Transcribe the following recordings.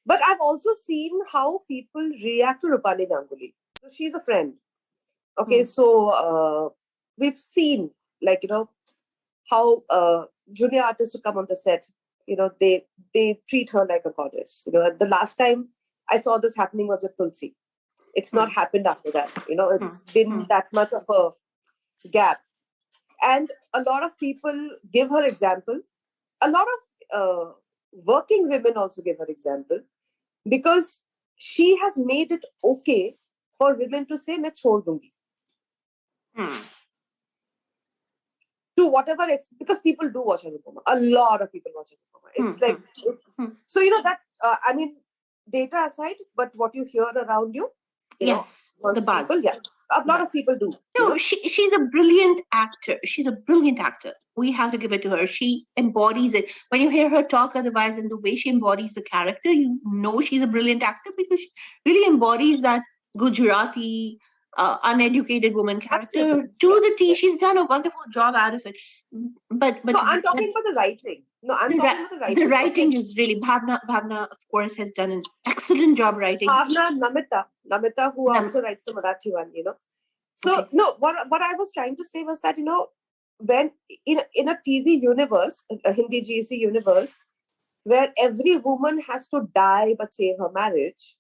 But I've also seen how people react to Rupali Ganguly. So she's a friend. Okay, so we've seen, like, how junior artists who come on the set, they treat her like a goddess. The last time I saw this happening was with Tulsi. It's not happened after that. It's been that much of a gap. And a lot of people give her example. A lot of working women also give her example, because she has made it okay for women to say, "Main chhod dungi." To whatever because people do watch Anupama. A lot of people watch Anupama. It's like so that I mean, data aside, but what you hear around you, yes, the buzz. People, a lot of people do. No, she's a brilliant actor. She's a brilliant actor. We have to give it to her. She embodies it. When you hear her talk otherwise, and the way she embodies the character, you know she's a brilliant actor, because she really embodies that Gujarati, uneducated woman character to the T. She's done a wonderful job out of it. But no, I'm talking about the writing. No, I'm talking about the writing. The writing is really Bhavna, of course, has done an excellent job writing. Bhavna, Namita, who also writes the Marathi one, So no, what I was trying to say was that when in a TV universe, a Hindi GC universe, where every woman has to die but save her marriage,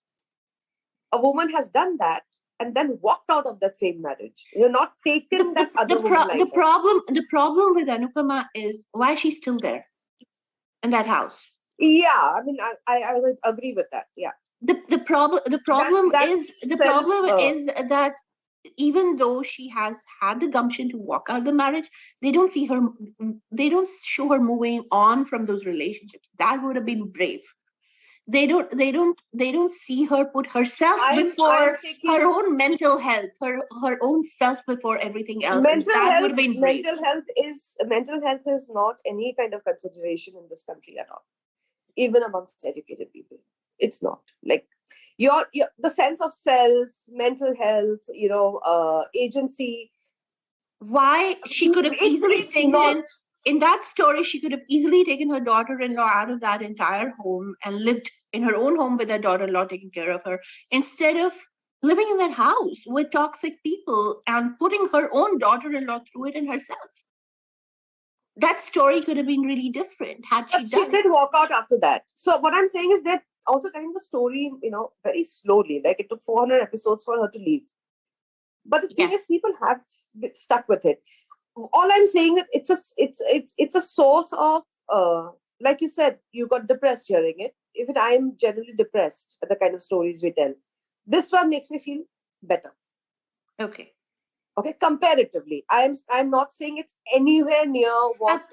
a woman has done that and then walked out of that same marriage. Not taken that other woman life. The problem with Anupama is why she's still there in that house. Yeah, I mean, I would agree with that. Yeah. The problem is that even though she has had the gumption to walk out of the marriage, they don't show her moving on from those relationships. That would have been brave. They don't see her put herself before her own mental health, her own self before everything else. Mental health is not any kind of consideration in this country at all, even amongst educated people. It's not. Like your the sense of self, mental health, agency. Why she could have easily taken in that story, she could have easily taken her daughter-in-law out of that entire home and lived in her own home with her daughter-in-law taking care of her, instead of living in that house with toxic people and putting her own daughter-in-law through it and herself. That story could have been really different had she done it. She did walk out after that. So what I'm saying is that also telling the story, very slowly. Like it took 400 episodes for her to leave. But the thing is, people have stuck with it. All I'm saying is it's a source of, like you said, you got depressed hearing it. If I am generally depressed at the kind of stories we tell, this one makes me feel better. Okay, comparatively. I'm not saying it's anywhere near what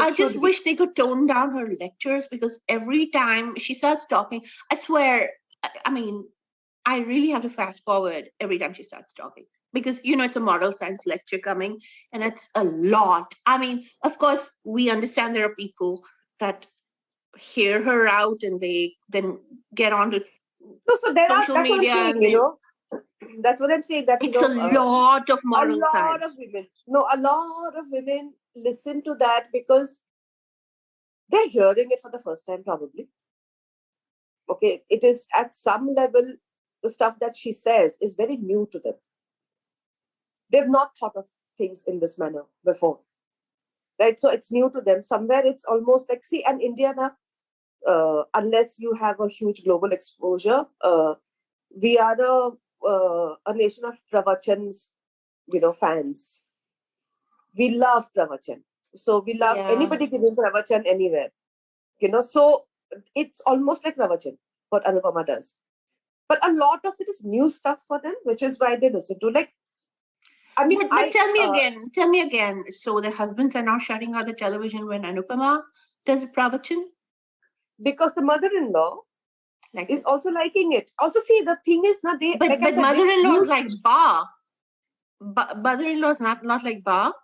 I just wish they could tone down her lectures, because every time she starts talking, I swear, I mean, I really have to fast forward every time she starts talking, because it's a moral science lecture coming and it's a lot. I mean, of course, we understand there are people that hear her out and they then get on to social media. That's what I'm saying. That it's a lot of moral science. A lot of women listen to that because they're hearing it for the first time, probably. Okay, it is at some level, the stuff that she says is very new to them. They've not thought of things in this manner before, right? So it's new to them. Somewhere it's almost like, see, and India now, unless you have a huge global exposure, we are a nation of pravachans, fans. We love pravachan. So we love anybody giving pravachan anywhere, So it's almost like pravachan, what Anupama does. But a lot of it is new stuff for them, which is why they listen to. Like, I mean, but tell me again. So the husbands are now shutting out the television when Anupama does pravachan? Because the mother-in-law is also liking it. Also, see, the thing is, but mother-in-law is like Ba. Mother-in-law is not like Ba.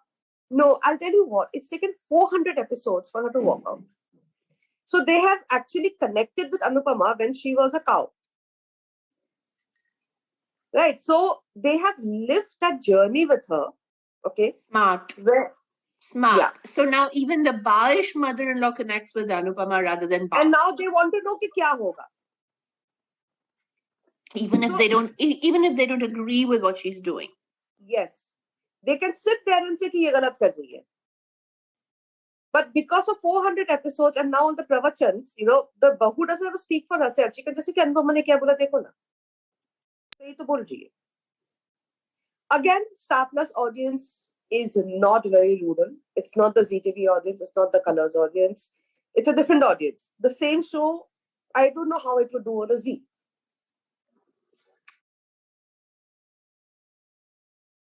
No, I'll tell you what. It's taken 400 episodes for her to walk out. So they have actually connected with Anupama when she was a cow. Right. So they have lived that journey with her. Okay. Smart. Yeah. So now even the Baish mother-in-law connects with Anupama rather than Ba. And now they want to know ki kya hoga. even if So- they don't, even if they don't agree with what she's doing. Yes, they can sit there and say कि ये गलत कर रही है. But because of 400 episodes and now on the pravachans, the bahu doesn't have to speak for herself. She can just say कि अनुपमा ने क्या बोला देखो ना. सही तो बोल रही है. Again, Star Plus audience is not very rural. It's not the ZTV audience. It's not the Colors audience. It's a different audience. The same show, I don't know how it would do on a Z.